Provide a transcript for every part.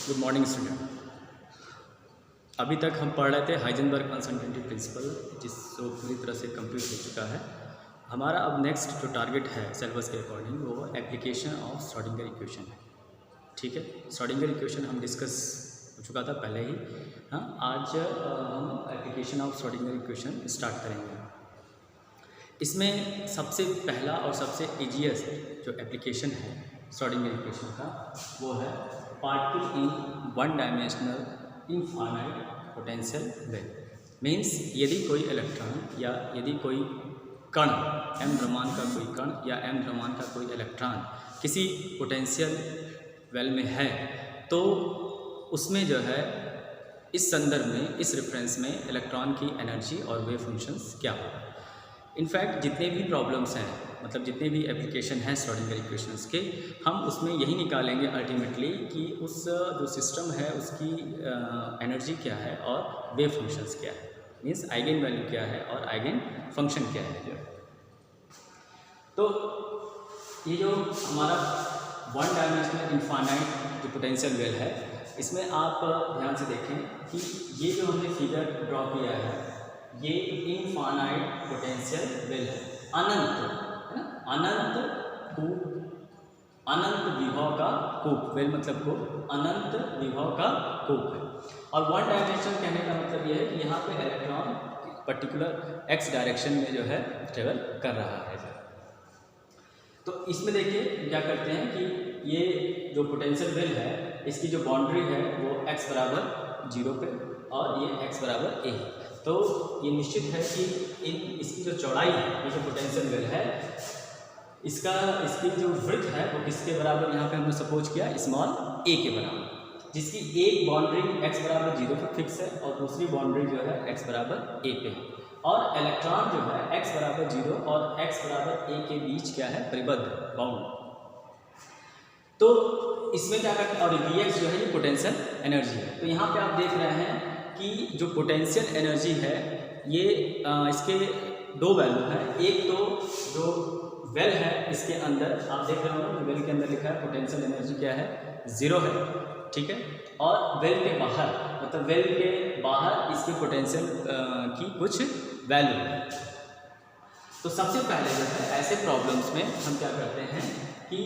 Good morning student. अभी तक हम पढ़ रहे थे हाइजेनबर्ग अनसर्टेनिटी प्रिंसिपल, जिसको पूरी तरह से कंप्लीट हो चुका है। हमारा अब नेक्स्ट जो टारगेट है सिलेबस के अकॉर्डिंग वो एप्लीकेशन ऑफ श्रोडिंगर इक्वेशन है। ठीक है, श्रोडिंगर इक्वेशन हम डिस्कस हो चुका था पहले ही। हाँ, आज हम application of Schrodinger equation start करेंगे। इसमें सबसे पहला और सबसे ईजीएस्ट जो एप्लीकेशन है श्रोडिंगर इक्वेशन का वो है particle in one dimensional infinite potential well. Means यदि कोई इलेक्ट्रॉन या यदि कोई कण, m द्रव्यमान का कोई कण या m द्रव्यमान का कोई इलेक्ट्रॉन किसी पोटेंशियल वेल में है तो उसमें जो है इस संदर्भ में, इस रेफरेंस में इलेक्ट्रॉन की एनर्जी और वेव फंक्शंस क्या होगा। इनफैक्ट जितने भी प्रॉब्लम्स हैं, मतलब जितने भी एप्लीकेशन हैं श्रोडिंगर इक्वेशंस के, हम उसमें यही निकालेंगे अल्टीमेटली कि उस जो सिस्टम है उसकी एनर्जी क्या है और वेव फंक्शंस क्या है, मीन्स आइगन वैल्यू क्या है और आइगन फंक्शन क्या है। जो तो ये जो हमारा वन डायमेंशनल इनफाइनाइट जो पोटेंशियल वेल है, इसमें आप ध्यान से देखें कि ये जो हमने फिगर ड्रॉ किया है ये इनफाइनाइट पोटेंशियल वेल है, अनंत है ना, अनंत कूप, अनंत विभव का कूप। वेल मतलब कूप, अनंत विभव का कूप है। और वन डायमेंशन कहने का मतलब यह है कि यहाँ पे इलेक्ट्रॉन पर्टिकुलर एक्स डायरेक्शन में जो है ट्रेवल कर रहा है। तो इसमें देखिए क्या करते हैं कि ये जो पोटेंशियल वेल है इसकी जो बाउंड्री है वो x बराबर 0 पे और ये x बराबर a है। तो ये निश्चित है कि इसकी जो चौड़ाई है, ये जो पोटेंशियल वेल है इसकी जो वृत्त है वो किसके बराबर, यहाँ पे हमने सपोज किया स्मॉल a के बराबर, जिसकी एक बाउंड्री x बराबर 0 पर फिक्स है और दूसरी बाउंड्री जो है x बराबर a पे है। और इलेक्ट्रॉन जो है x बराबर 0 और x बराबर a के बीच क्या है, परिबद्ध, बाउंड। तो इसमें क्या करते हैं, और Vx जो है ये पोटेंशियल एनर्जी है। तो यहाँ पे आप देख रहे हैं कि जो पोटेंशियल एनर्जी है ये इसके दो वैल्यू है। एक तो जो वेल है इसके अंदर आप देख रहे हो, वेल के अंदर लिखा है पोटेंशियल एनर्जी क्या है, 0 है, ठीक है। और वेल के बाहर, मतलब वेल के बाहर इसके पोटेंशियल की कुछ वैल्यू है। तो सबसे पहले जो है ऐसे प्रॉब्लम्स में हम क्या करते हैं कि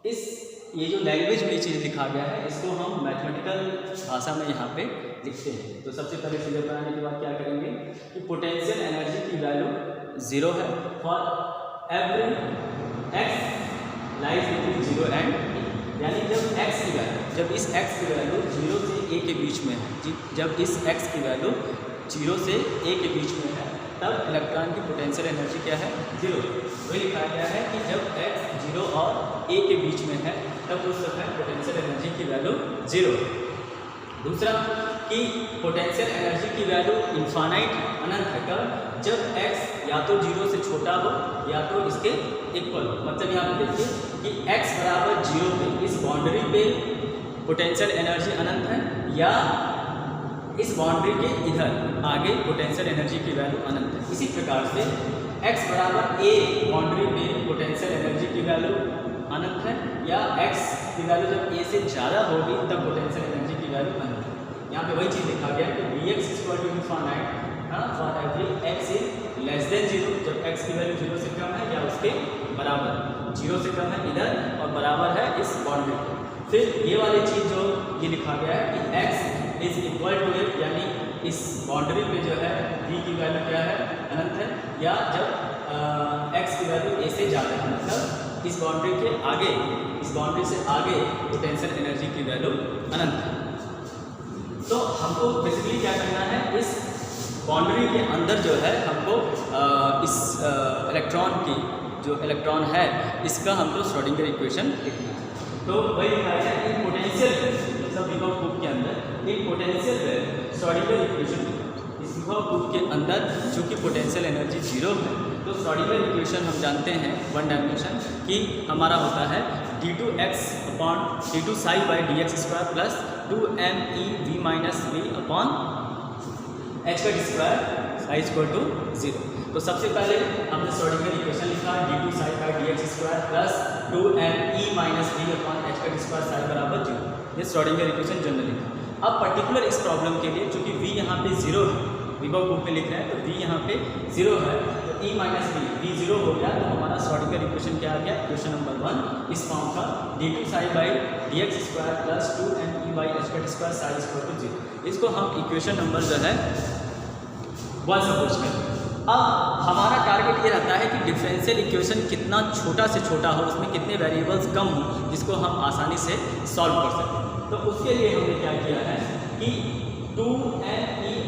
ये जो लैंग्वेज में ये चीज़ लिखा गया है इसको हम मैथमेटिकल भाषा में यहाँ पे लिखते हैं। तो सबसे पहले फिगर बनाने के बाद क्या करेंगे कि पोटेंशियल एनर्जी की वैल्यू 0 है for every x lies between 0 and a। यानी जब x की वैल्यू, जब इस x की वैल्यू 0 से a के बीच में है, जब इस x की वैल्यू 0 से a के बीच में है तब इलेक्ट्रॉन की पोटेंशियल एनर्जी क्या है, 0। वही लिखा गया है कि जब x 0 और a के बीच में है तब उस समय पोटेंशियल एनर्जी की वैल्यू 0। दूसरा कि पोटेंशियल एनर्जी की वैल्यू इनफाइनाइट, अनंत है कब, जब x या तो 0 से छोटा हो या तो इसके इक्वल हो। मतलब यहाँ पे देखिए कि x बराबर 0 पे इस बाउंड्री पे पोटेंशियल एनर्जी अनंत है, या इस बाउंड्री के इधर आगे पोटेंशियल एनर्जी की वैल्यू अनंत है। इसी प्रकार से x बराबर a बाउंड्री पे पोटेंशियल एनर्जी की वैल्यू अनंत है, या x की वैल्यू जब a से ज़्यादा होगी तब पोटेंशियल एनर्जी की वैल्यू अनंत है। यहाँ पे वही चीज़ लिखा गया कि Vx equal to infinite for every x is less than 0, जब x की वैल्यू 0 से कम है या उसके बराबर, 0 से कम है इधर और बराबर है इस बाउंड्री पे। फिर ये वाली चीज़ जो ये लिखा गया है कि x is equal to a, यानी इस बाउंड्री पे जो है v की वैल्यू क्या है, अनंत है, या जब x की वैल्यू a से ज़्यादा है, मतलब इस बाउंड्री के आगे, इस बाउंड्री से आगे पोटेंशियल एनर्जी की वैल्यू अनंत है। तो हमको बेसिकली क्या करना है, इस बाउंड्री के अंदर जो है हमको इस इलेक्ट्रॉन की, जो इलेक्ट्रॉन है इसका हमको श्रोडिंगर इक्वेशन लिखना है। तो वही लिखा है कि पोटेंशियल, मतलब विभव कूप के अंदर एक पोटेंशियल वेल श्रोडिंगर इक्वेशन, इस विभव कूप के अंदर चूँकि पोटेंशियल एनर्जी 0 है तो श्रोडिंगर इक्वेशन हम जानते हैं वन डायमेंशन कि हमारा होता है d2x upon d2 psi by dx square plus 2me v upon h का स्क्वायर साई इक्वल टू 0। तो सबसे पहले हमने श्रोडिंगर इक्वेशन लिखा d2 psi by dx square plus 2me v upon h का स्क्वायर साई बराबर 0। ये श्रोडिंगर इक्वेशन जनरली था। अब पर्टिकुलर इस प्रॉब्लम के लिए चूंकि v यहाँ पे 0 है, विभव बुक में लिख रहे हैं तो v यहाँ पे 0 है, तो e माइनस v 0 हो गया, तो हमारा श्रोडिंगर इक्वेशन क्या आ गया, इक्वेशन नंबर 1 इस फॉर्म का d2 psi by dx square plus 2me by h cut square psi equal to 0। इसको हम इक्वेशन नंबर जो है 1 सपोज करें। अब हमारा टारगेट ये रहता है कि डिफरेंशियल इक्वेशन कितना छोटा से छोटा हो, उसमें कितने वेरिएबल्स कम हो, जिसको हम आसानी से सॉल्व कर सकें। तो उसके लिए हमने क्या किया है कि 2me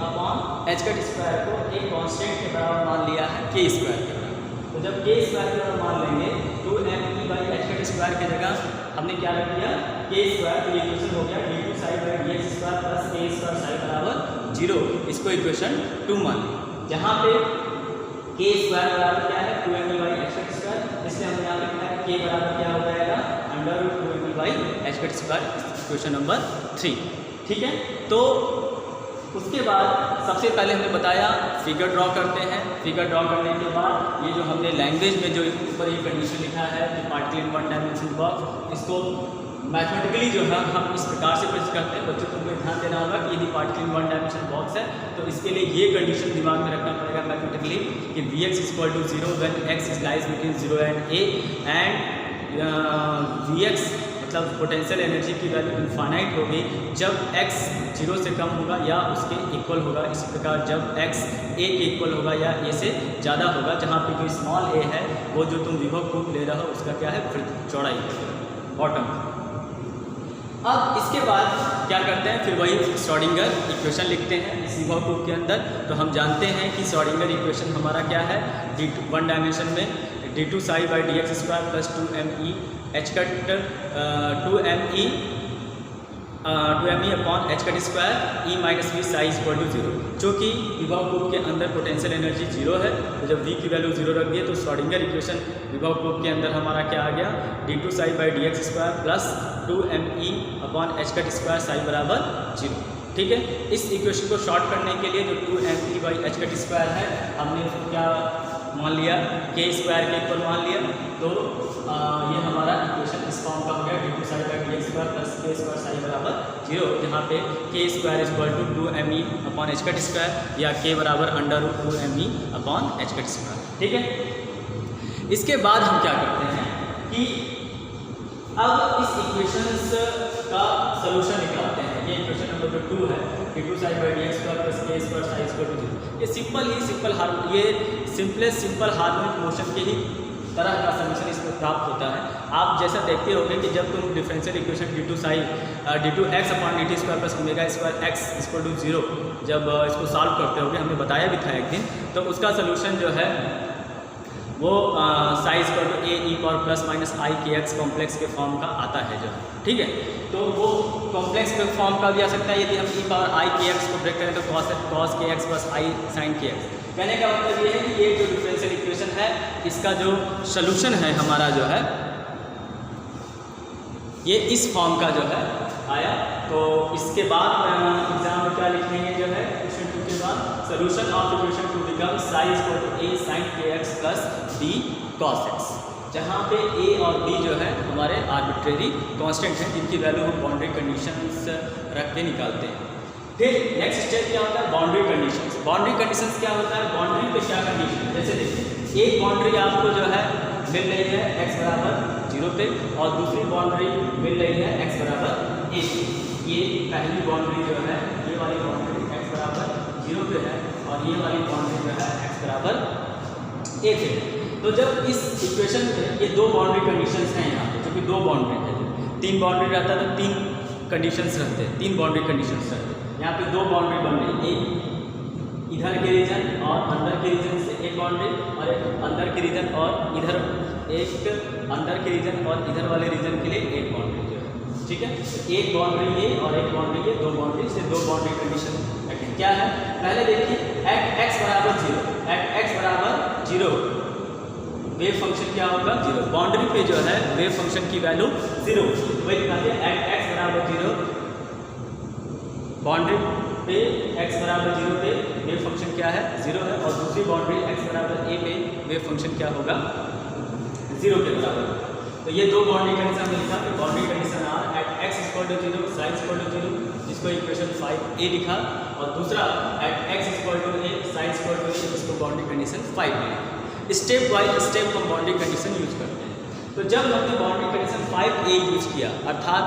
upon h cut square को एक कांस्टेंट के बराबर मान लिया है k स्क्वायर के बराबर। तो जब k स्क्वायर के बराबर मान लेंगे 2me by h cut square की जगह हमने क्या रख दिया k स्क्वायर, तो ये इक्वेशन हो गया d2 psi by dx square plus k square psi बराबर 0। इसको इक्वेशन 2 मान लिया, जहाँ पे k स्क्वायर बराबर क्या है 2me by h cut square, इसलिए हमने यहाँ पे लिखा है k बराबर क्या हो जाएगा under root 2me by h cut square, equation number 3। ठीक है, तो उसके बाद सबसे पहले हमने बताया फिगर ड्रॉ करते हैं। फिगर ड्रॉ करने के बाद ये जो हमने लैंग्वेज में जो ऊपर ये कंडीशन लिखा है कि particle in one dimension box, इसको मैथमेटिकली जो है हम इस प्रकार से प्रेजेंट करते हैं। बच्चों को ध्यान देना होगा कि यदि particle in one dimension box है तो इसके लिए ये कंडीशन दिमाग में रखना पड़ेगा मैथमेटिकली कि Vx equal to 0 when x is lies between 0 and a, and Vx मतलब पोटेंशियल एनर्जी की वैल्यू इनफाइनाइट होगी जब x 0 से कम होगा या उसके इक्वल होगा। इसी प्रकार जब x a के इक्वल होगा या a से ज़्यादा होगा, जहाँ पे जो स्मॉल a है वो जो तुम विभव कूप ले रहे हो उसका क्या है वृत्त चौड़ाई बॉटम। अब इसके बाद क्या करते हैं, फिर वही श्रोडिंगर इक्वेशन लिखते हैं इस विभव कूप के अंदर। तो हम जानते हैं कि श्रोडिंगर इक्वेशन हमारा क्या है, वन डायमेंशन में d2 psi by dx square plus 2me h cut 2me upon h cut square e minus v psi equal to 0। चूँकि विभव कूप के अंदर पोटेंशियल एनर्जी 0 है, तो जब v की वैल्यू 0 रख दिए तो श्रोडिंगर इक्वेशन विभव कूप के अंदर हमारा क्या आ गया d2 psi by dx square plus 2me upon h cut square psi बराबर 0। ठीक है, इस इक्वेशन को शॉर्ट करने के लिए जो 2me by h cut square है हमने उसको क्या मान लिया k स्क्वायर के इक्वल मान लिया, तो ये हमारा इक्वेशन इस फॉर्म का हो गया d2 psi by dx square plus k square psi बराबर 0, जहाँ पे k square equal to 2me upon h cut square या k बराबर under root 2me upon h cut square. ठीक है, इसके बाद हम क्या करते हैं कि अब इस इक्वेशंस का सोल्यूशन निकालते हैं। ये इक्वेशन नंबर जो 2 है d2 psi by dx square plus k square psi equal to 0, ये सिंपल हार्मोनिक मोशन के ही तरह का समीकरण इसमें प्राप्त होता है। आप जैसा देखते होंगे कि जब तुम differential equation d2 x upon dt square plus omega square x equal to 0 जब इसको सॉल्व करते होगे, हमने बताया भी था एक दिन, तो उसका सोल्यूशन जो है वो psi equal to a e power plus minus i के x कॉम्प्लेक्स के फॉर्म का आता है जो। ठीक है, तो वो कॉम्प्लेक्स के फॉर्म का भी आ सकता है। यदि हम e पावर i के x को ब्रेक करें तो cos के x प्लस i साइन के x। कहने का मतलब ये है कि ये जो डिफरेंशियल इक्वेशन है इसका जो सोल्यूशन है हमारा जो है ये इस फॉर्म का जो है आया। तो इसके बाद एग्जाम में क्या लिखेंगे जो है क्वेश्चन 2 के बाद solution of equation 2 become psi equal to a sine के x plus b cos x, जहाँ पे a और b जो है हमारे आर्बिट्रेरी कांस्टेंट हैं जिनकी वैल्यू हम बाउंड्री कंडीशंस रख के निकालते हैं। फिर नेक्स्ट स्टेप क्या होता है, बाउंड्री कंडीशंस। बाउंड्री कंडीशंस क्या होता है, बाउंड्री पे क्या कंडीशन, जैसे देखिए एक बाउंड्री आपको जो है मिल रही है x बराबर 0 पे और दूसरी बाउंड्री मिल रही है x बराबर a पे। ये पहली बाउंड्री जो है ये वाली बाउंड्री x बराबर 0 पे है और ये वाली बाउंड्री जो है x बराबर a पे है। तो जब इस इक्वेशन में ये दो बाउंड्री कंडीशंस हैं यहाँ पे, क्योंकि दो बाउंड्री है, 3 बाउंड्री रहता है तो 3 कंडीशंस रहते हैं, 3 बाउंड्री कंडीशंस रहते हैं। यहाँ पे 2 बाउंड्री बन रही, एक इधर के रीजन और अंदर के रीजन से एक बाउंड्री और एक अंदर के रीजन और इधर एक अंदर के रीजन और इधर वाले रीजन के लिए एक बाउंड्री जो है। ठीक है, एक बाउंड्री ये और एक बाउंड्री ये, 2 बाउंड्री से 2 बाउंड्री कंडीशन रखें। क्या है, पहले देखिए एट x बराबर 0, एट x बराबर 0 वेव फंक्शन क्या होगा 0, बाउंड्री पे जो है वेव फंक्शन की वैल्यू 0, वही दिखाते हैं एट x बराबर 0, बाउंड्री पे x बराबर 0 पे वेव फंक्शन क्या है 0 है और दूसरी बाउंड्री x बराबर a पे वेव फंक्शन क्या होगा 0 के बराबर। तो ये दो बाउंड्री कंडीशन हमने लिखा कि boundary condition are at x equal to 0 sine equal to 0, जिसको इक्वेशन 5a लिखा, और दूसरा at x equal to a sine equal to a, जिसको बाउंड्री कंडीशन 5 लिखा। स्टेप बाय स्टेप हम बाउंड्री कंडीशन यूज करते हैं। तो जब हमने बाउंड्री कंडीशन 5a यूज किया, अर्थात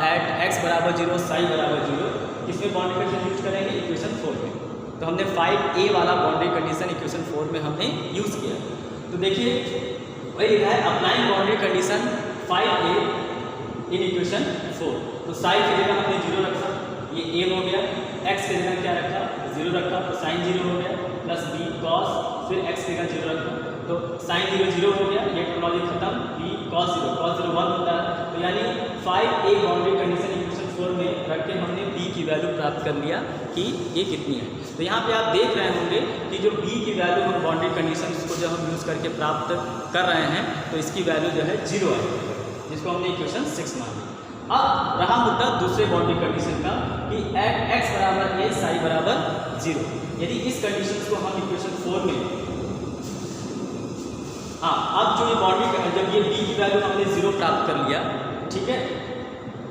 एट एक्स बराबर 0 साइन बराबर 0, किसमें बाउंड्री कंडीशन यूज करेंगे? इक्वेशन 4 में। तो हमने 5a वाला बाउंड्री कंडीशन इक्वेशन 4 में हमने यूज किया। तो देखिए वही लिखा है applying boundary condition 5a in equation 4। तो साइन की जगह हमने 0 रखा, ये a हो गया, x की जगह क्या रखा? 0 रखा, तो साइन 0 हो गया, प्लस b कॉस, फिर x की जगह 0 रखा, तो साइन 0 0 हो गया, ये टर्मोलॉजी खत्म, b कॉस 0 1 होता है। तो यानी 5a बाउंड्री कंडीशन इक्वेशन 4 में रख के हमने b की वैल्यू प्राप्त कर लिया कि ये कितनी है। तो यहाँ पे आप देख रहे होंगे कि जो b की वैल्यू हम बाउंड्री कंडीशन को जब हम यूज़ करके प्राप्त कर रहे हैं, तो इसकी वैल्यू जो है 0 है, जिसको हमने इक्वेशन 6 मान लिया। अब रहा मुद्दा दूसरे बाउंड्री कंडीशन का कि एट एक्स बराबर a साई बराबर 0। यदि इस कंडीशन को हम इक्वेशन 4 में, हाँ, अब जो ये बाउंड्री जब ये b की वैल्यू हमने 0 प्राप्त कर लिया, ठीक है,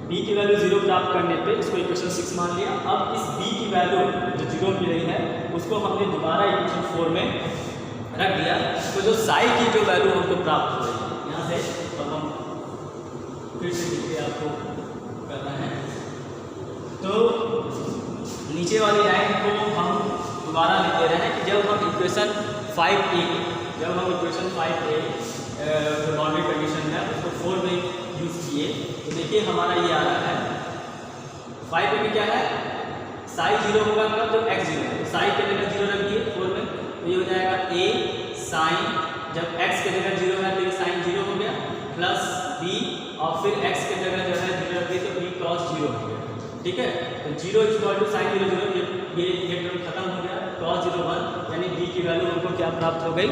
b की वैल्यू 0 प्राप्त करने पे इसको इक्वेशन 6 मान लिया। अब इस b की वैल्यू जो 0 मिल रही है उसको हमने दोबारा इक्वेशन 4 में रख दिया। तो जो साई की जो वैल्यू हमको प्राप्त हो रही है यहाँ से, अब हम फिर से देखिए आपको करना है। तो नीचे वाली लाइन को हम दोबारा लिख दे रहे हैं कि जब हम इक्वेशन 5a जो बाउंड्री कंडीशन है उसको 4 में यूज किए, तो देखिए हमारा ये आ रहा है 5a में क्या है? साई 0 होगा कब? तो x 0 है, तो साई के जगह 0 रख दिए 4 में, तो ये हो जाएगा a साइन, जब x के जगह 0 है तो ये साइन 0 हो गया, प्लस b, और फिर x के जगह जो है 0 रख दिए तो b कॉस 0 हो गया, ठीक है। तो 0 इक्वल टू साइन 0 0, ये टर्म खत्म हो गया, कॉस 0 1, यानी b की वैल्यू हमको क्या प्राप्त हो गई?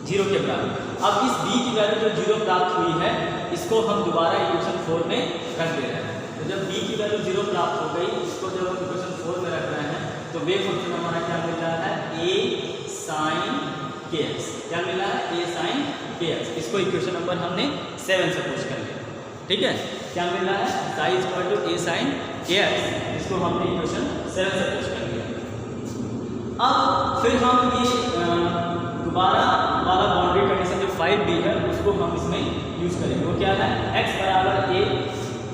0 के बराबर। अब इस b की वैल्यू जो 0 प्राप्त हुई है, इसको हम दोबारा इक्वेशन 4 में रख दे रहे हैं। तो जब b की वैल्यू 0 प्राप्त हो गई, इसको जब हम इक्वेशन 4 में रख रहे हैं, तो वेव फंक्शन हमारा क्या मिल रहा है? a sine kx। क्या मिल रहा है? a sine kx। इसको इक्वेशन नंबर हमने 7 से पूछ कर लिया, ठीक है। क्या मिल रहा है? Psi equal to a sine kx, इसको हमने इक्वेशन 7 से पूछ कर लिया। अब फिर हम ये दोबारा वाला बाउंड्री कंडीशन जो 5b है उसको हम इसमें यूज करेंगे। वो क्या है? x बराबर a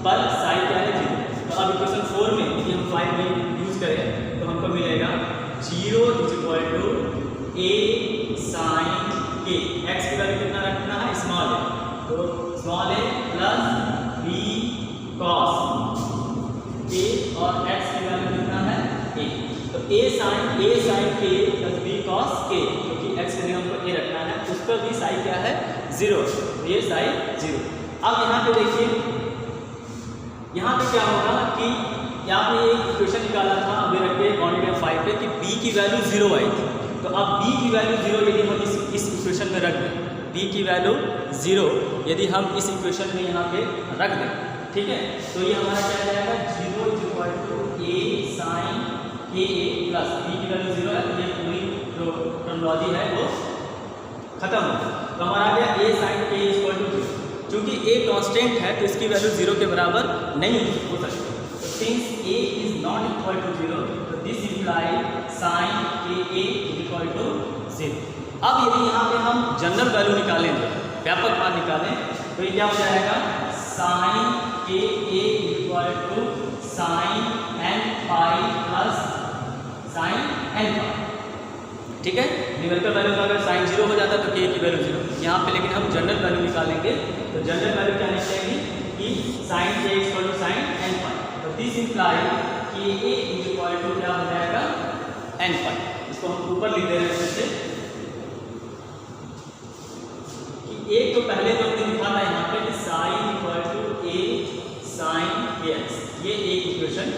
पर साई क्या है? 0। तो अब इक्वेशन 4 में यदि हम 5b यूज करें तो हमको मिलेगा 0 equal to a sine k। x की वैल्यू कितना रखना है? स्मॉल a, तो small a plus b cos a, और x की वैल्यू कितना है? a। तो a sine k plus b cos k, क्योंकि x के लिए हमको a रखना है, उस पर भी साई क्या है? 0, तो ये साई 0। अब यहाँ पे देखिए, यहाँ पे क्या होगा कि आपने ये इक्वेशन निकाला था अभी रख के बाउंड्री 5 पे कि b की वैल्यू 0 आई थी। तो अब b की वैल्यू 0 यदि हम इस इक्वेशन में रख दें, b की वैल्यू 0 यदि हम इस इक्वेशन में यहाँ पे रख दें, ठीक है, तो ये हमारा क्या आ जाएगा? 0 equal to a sine ka plus b की वैल्यू 0 है, तो ये पूरी जो टर्मोलॉजी है वो खत्म हो गई। तो हमारा आ गया a sine k equal to 0। चूँकि a कांस्टेंट है तो इसकी वैल्यू 0 के बराबर नहीं हो सकती। तो since a is not equal to 0, तो this imply sine ka is equal to 0। अब यदि यहाँ पे हम जनरल वैल्यू निकालेंगे, व्यापक मान निकालें, तो ये क्या हो जाएगा? Sine ka equal to sine n pi plus sine n pi, ठीक है। न्यूमेरिकल वैल्यू का अगर साइन 0 हो जाता तो k की वैल्यू 0 यहाँ पे, लेकिन हम जनरल वैल्यू निकालेंगे तो जनरल वैल्यू क्या निकलेगी कि sine k equal to sine n pi. तो दिस इम्प्लाई कि a इज इक्वल टू क्या हो जाएगा? n पाई। इसको हम ऊपर लिख दे रहे हैं जैसे कि एक तो पहले तो हमने लिखा था यहाँ पे कि sine equal to a sine kx, ये एक इक्वेशन।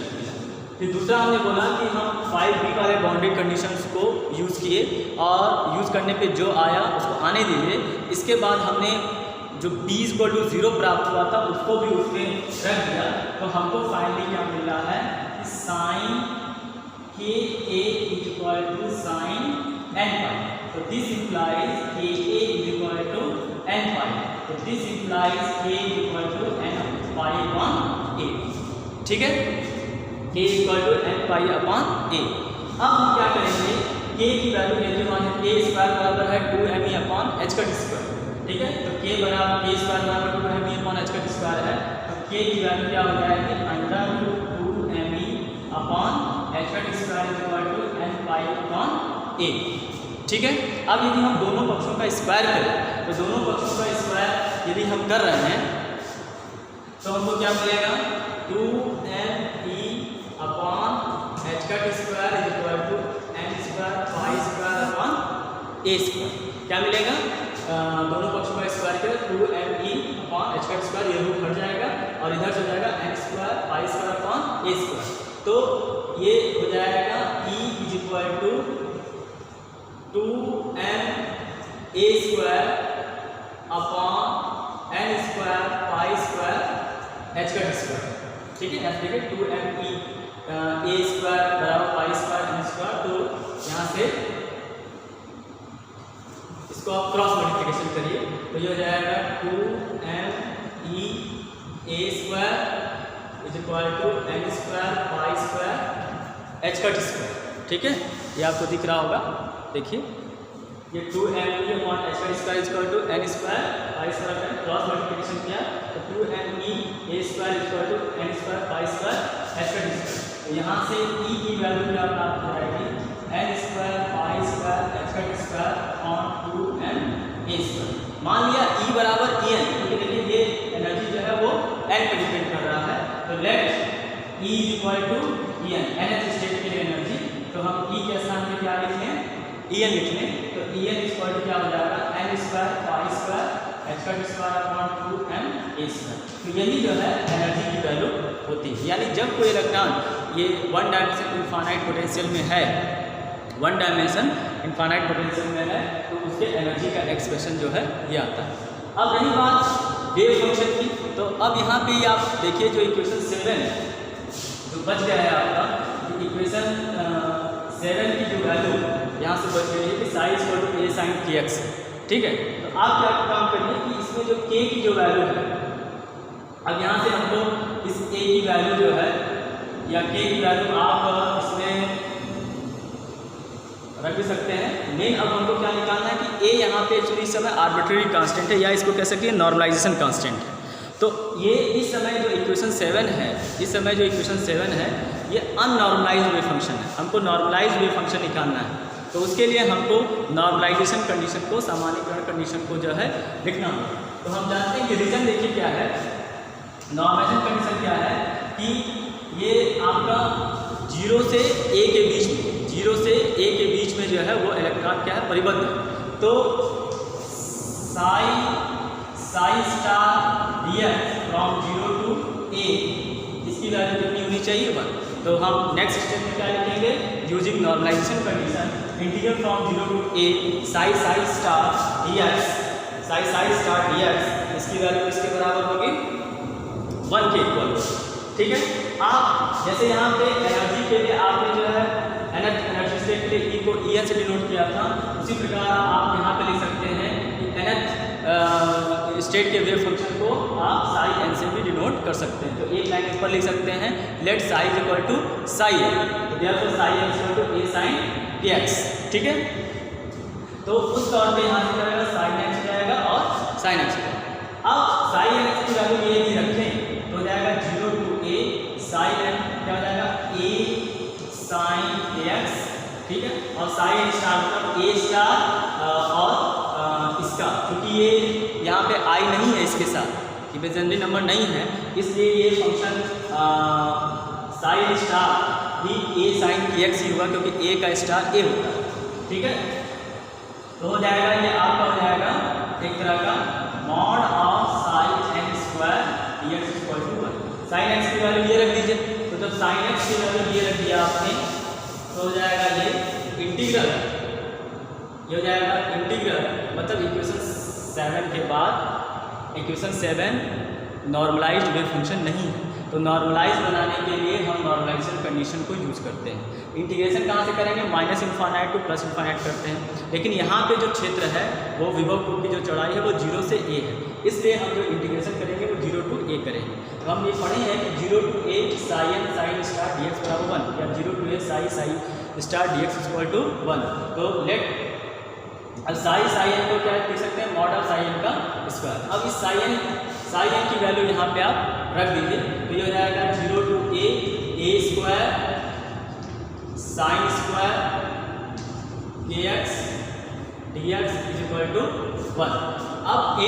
फिर दूसरा हमने बोला कि हम 5b वाले बाउंड्री कंडीशंस को यूज़ किए और यूज़ करने पे जो आया उसको आने दीजिए। इसके बाद हमने जो b इक्वल टू 0 प्राप्त हुआ था उसको भी उसमें रख दिया, तो हमको फाइनली क्या मिल रहा है? Sine ka equal to sine n pi. तो this implies ka is equal to n pi, तो this implies k equal to n pi upon a, ठीक है, k equal to n pi upon a। अब हम क्या करेंगे, k की value लेते हैं, k स्क्वायर बराबर है 2me अपॉन h का स्क्वायर, ठीक है, तो k बराबर k स्क्वायर बराबर 2me अपॉन h का स्क्वायर है, तो k की वैल्यू क्या हो जाएगी, under root 2me upon h का square equal to n pi upon a, ठीक है। अब यदि हम दोनों पक्षों का स्क्वायर करें, तो दोनों पक्षों का स्क्वायर यदि हम कर रहे हैं तो हमको क्या मिलेगा, 2me अपॉन h का square equal to n square pi square upon a square, क्या मिलेगा, दोनों पक्षों का स्क्वायर करें 2me अपॉन h का स्क्वायर, ये रूट हट जाएगा और इधर से हो जाएगा n square pi square upon a square, तो ये हो जाएगा e is equal to 2m a square upon n square pi square h का स्क्वायर, ठीक है, यहाँ देखिए 2me a स्क्वायर बराबर पाई स्क्वायर n स्क्वायर, तो यहाँ से इसको आप क्रॉस मल्टीप्लिकेशन करिए, तो ये हो जाएगा 2me a square is equal to n square pi square h का स्क्वायर, ठीक है, ये आपको दिख रहा होगा, देखिए ये 2me अपॉन h का square is equal to n square pi square का क्रॉस मल्टीप्लिकेशन किया, तो 2me a square is equal to n square pi square h का स्क्वायर, तो यहाँ से e की वैल्यू क्या प्राप्त हो जाएगी, n square pi square h का square upon 2m a square. मान लिया e बराबर en, क्योंकि देखिए ये एनर्जी जो है वो n पे डिपेंड कर रहा है, तो let e is equal to en, nth state के लिए एनर्जी, तो हम e के स्थान पे क्या लिखें, en लिख लें, तो en इक्वल टू क्या हो जाएगा, n square pi square h का square upon 2m a square, तो यही जो है एनर्जी की वैल्यू होती है। यानी जब कोई इलेक्ट्रॉन ये वन डायमेंशन इनफाइनाइट पोटेंशियल में है, वन डायमेंशन इनफाइनाइट पोटेंशियल में है, तो उसके एनर्जी का एक्सप्रेशन जो है ये आता है। अब रही बात वेव फंक्शन की, तो अब यहाँ पे आप देखिए जो इक्वेशन 7 जो बच गया है आपका, इक्वेशन 7 की जो वैल्यू यहाँ से बच गई है कि sine equal to a sine kx, ठीक है, तो आप क्या काम करिए कि इसमें जो k की जो वैल्यू है, अब यहाँ से हमको इस a की वैल्यू जो है या k की वैल्यू आप इसमें रख भी सकते हैं। मेन अब हमको क्या निकालना है कि a यहाँ पे एक्चुअली इस समय आर्बिट्रेरी कांस्टेंट है, या इसको कह सकते हैं नॉर्मलाइजेशन कांस्टेंट है, तो ये इस समय जो इक्वेशन 7 है, इस समय जो इक्वेशन 7 है ये अननॉर्मलाइज्ड वेव फंक्शन है, हमको नॉर्मलाइज्ड वेव फंक्शन निकालना है, तो उसके लिए हमको नॉर्मलाइजेशन कंडीशन को, सामान्यीकरण कंडीशन को जो है लिखना होगा। तो हम जानते हैं कि रीजन देखिए क्या है, नॉर्मलाइजेशन कंडीशन क्या है कि ये आपका 0 से a के बीच में, 0 से a के बीच में जो है वो इलेक्ट्रॉन क्या है, परिबद्ध है, तो psi star dx from 0 to a, इसकी वैल्यू कितनी होनी चाहिए 1, तो हम नेक्स्ट स्टेप में क्या लिखेंगे, using normalization condition, integral from 0 to a psi star dx, इसकी वैल्यू इसके बराबर होगी 1 के इक्वल, ठीक है। आप जैसे यहाँ पे एनर्जी के लिए आपने जो है एनर्जी स्टेट के लिए E को En से डिनोट किया था, उसी प्रकार आप यहाँ पे लिख सकते हैं कि nth स्टेट के वेव फंक्शन को आप साई n से भी डिनोट कर सकते हैं, तो एक लाइन ऊपर लिख सकते हैं, let psi is equal to psi n, तो therefore psi n is equal to a sine kx, ठीक है, तो उस तौर पे यहाँ से जाएगा साइन x जाएगा और साइन x। अब साइन x की वैल्यू ये भी रखें तो जाएगा 0 टू a साइन n, क्या हो जाएगा a साइन kx, ठीक है, और साइन स्टार मतलब a स्टार और इसका, क्योंकि ये यहाँ पे i नहीं है इसके साथ, इमेजिनरी नंबर नहीं है, इसलिए ये फंक्शन साइन स्टार भी a साइन kx ही होगा, क्योंकि a का स्टार a होता है, ठीक है, तो हो जाएगा ये आपका हो जाएगा एक तरह का mod of sine n square dx equal to 1, sine x की वैल्यू ये रख दीजिए, तो जब साइन x की वैल्यू ये रख दिया आपने तो हो जाएगा ये इंटीग्रल, ये हो जाएगा इंटीग्रल, मतलब इक्वेशन 7 के बाद इक्वेशन 7 नॉर्मलाइज्ड वेव फंक्शन नहीं है, तो नॉर्मलाइज बनाने के लिए हम नॉर्मलाइजेशन कंडीशन को यूज करते हैं। इंटीग्रेशन कहाँ से करेंगे, minus infinite two plus infinite करते हैं, लेकिन यहाँ पे जो क्षेत्र है वो विभव कूट की जो चौड़ाई है वो 0 से a है, इसलिए हम जो इंटीग्रेशन करेंगे वो 0 to a करेंगे। तो हम ये पढ़े हैं कि 0 to a sin sin star dx बराबर 1 या 0 to a sin star dx equal to 1। तो लेट अब साई एन को क्या लिख सकते हैं, मॉड ऑफ साई एन का स्क्वायर। अब इस साई एन की वैल्यू यहाँ पे आप रख दीजिए, तो ये हो जाएगा 0 to a square sine square kx dx is equal to 1। अब a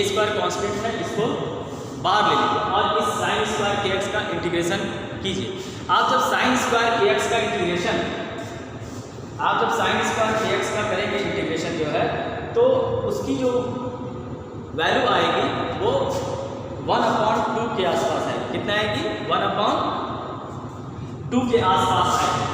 स्क्वायर कांस्टेंट है, इसको बाहर ले लीजिए और इस साइन स्क्वायर kx का इंटीग्रेशन कीजिए। आप जब साइन स्क्वायर kx का इंटीग्रेशन का करेंगे इंटीग्रेशन जो है, तो उसकी जो वैल्यू आएगी वो 1/2 के आसपास है। कितना आएगी, 1/2 के आसपास आएगी।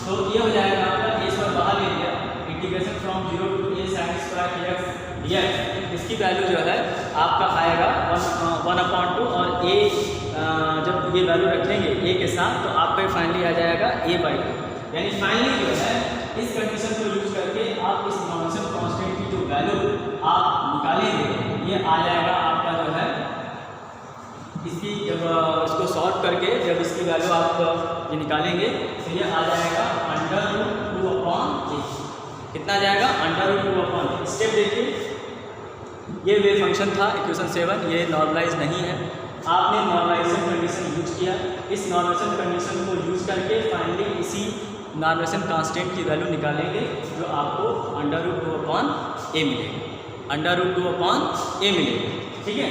तो ये हो जाएगा आपका a स्क्वायर बाहर ले लिया, integration from 0 to a sin square kx dx, इसकी वैल्यू जो है आपका आएगा 1/2 और a जब ये वैल्यू रखेंगे a के साथ तो आपका फाइनली आ जाएगा a/2। यानी फाइनली जो है इस कंडीशन को यूज करके आप इस नॉर्मल कांस्टेंट की जो वैल्यू आप निकालेंगे ये आ जाएगा आपका जो है, इसकी जब इसको सॉल्व करके जब इसकी वैल्यू आप ये निकालेंगे तो ये आ जाएगा √2/a। कितना आ जाएगा, √2/a। स्टेप देखिए, ये वेव फंक्शन था इक्वेशन 7, ये नॉर्मलाइज नहीं है। आपने नॉर्मलाइजेशन कंडीशन यूज किया, इस नॉर्मलाइजेशन कंडीशन को यूज करके फाइनली इसी नॉर्मलाइजेशन कांस्टेंट की वैल्यू निकालेंगे जो आपको √2/a मिलेगी, √2/a मिलेगी। ठीक है,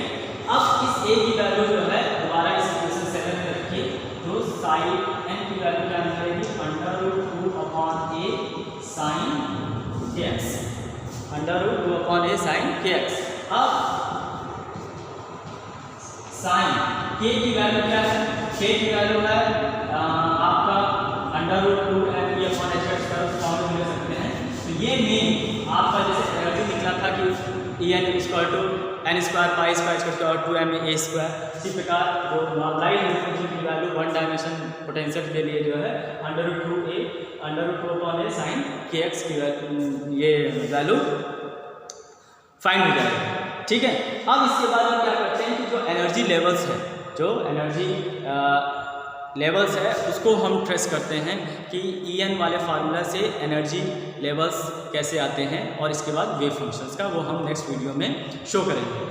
अब इस a की वैल्यू जो है दोबारा इस इक्वेशन 7 में रखिए, तो साइन n की वैल्यू क्या निकलेगी, √2/a sin kx, √2/a sin kx। अब साइन k की वैल्यू क्या है, k की वैल्यू है आपका √2m फॉर्म ले सकते हैं। तो ये मेन आपका जैसे एनर्जी निकला था कि En = n² पाई स्क्वायर और 2ma², इसी प्रकार वो नॉर्मलाइज्ड फंक्शन की वैल्यू 1 डायमेंशन पोटेंशियल के लिए जो है √2/a sin kx की ये वैल्यू फाइंड हो जाएगी। ठीक है, अब इसके बाद हम क्या करते हैं कि जो एनर्जी लेवल्स है उसको हम ट्रेस करते हैं कि En वाले फार्मूला से एनर्जी लेवल्स कैसे आते हैं, और इसके बाद वेव फंक्शंस का वो हम नेक्स्ट वीडियो में शो करेंगे।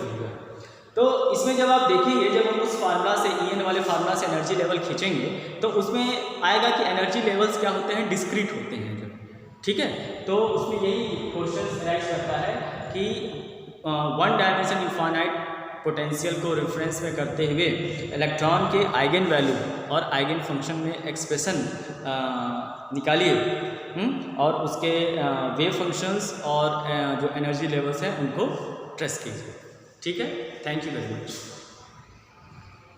तो इसमें जब आप देखेंगे, जब हम उस फार्मूला से En वाले फार्मूला से एनर्जी लेवल खींचेंगे तो उसमें आएगा कि एनर्जी लेवल्स क्या होते हैं, डिस्क्रीट होते हैं जब। ठीक है, तो उसमें यही क्वेश्चन राइज करता है कि 1 डायमेंशन इनफाइनाइट पोटेंशियल को रेफरेंस में करते हुए इलेक्ट्रॉन के आइगन वैल्यू और आइगन फंक्शन में एक्सप्रेशन निकालिए और उसके वेव फंक्शंस और जो एनर्जी लेवल्स हैं उनको ट्रेस कीजिए। ठीक है, थैंक यू वेरी मच।